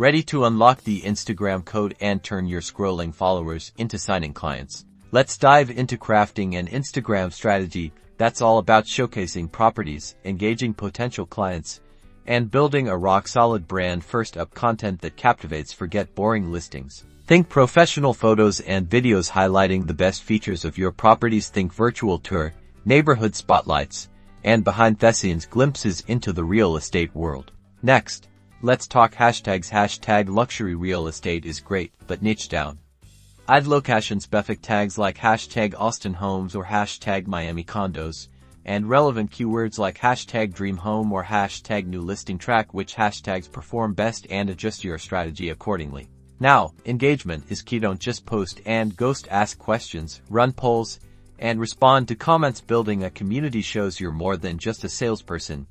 Ready to unlock the Instagram code and turn your scrolling followers into signing clients? Let's dive into crafting an Instagram strategy that's all about showcasing properties, engaging potential clients, and building a rock-solid brand. First up, content that captivates. Forget boring listings. Think professional photos and videos highlighting the best features of your properties. Think virtual tour, neighborhood spotlights, and behind-the-scenes glimpses into the real estate world. Next, let's talk hashtags. Hashtag luxury real estate is great, but niche down. Add location-specific tags like hashtag Austin Homes or hashtag Miami Condos, and relevant keywords like hashtag Dream Home or hashtag New Listing. Track which hashtags perform best and adjust your strategy accordingly. Now, engagement is key. Don't just post and ghost. Ask questions, run polls, and respond to comments. Building a community shows you're more than just a salesperson.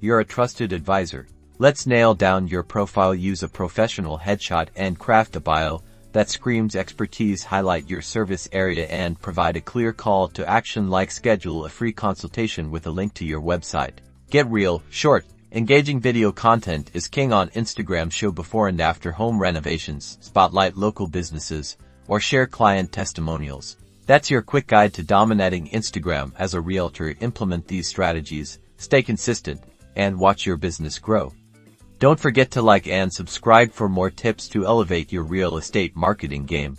You're a trusted advisor. Let's nail down your profile. Use a professional headshot and craft a bio that screams expertise. Highlight your service area and provide a clear call to action like schedule a free consultation with a link to your website. Get real, short, engaging video content is king on Instagram. Show before and after home renovations, spotlight local businesses, or share client testimonials. That's your quick guide to dominating Instagram as a realtor. Implement these strategies, stay consistent, and watch your business grow. Don't forget to like and subscribe for more tips to elevate your real estate marketing game.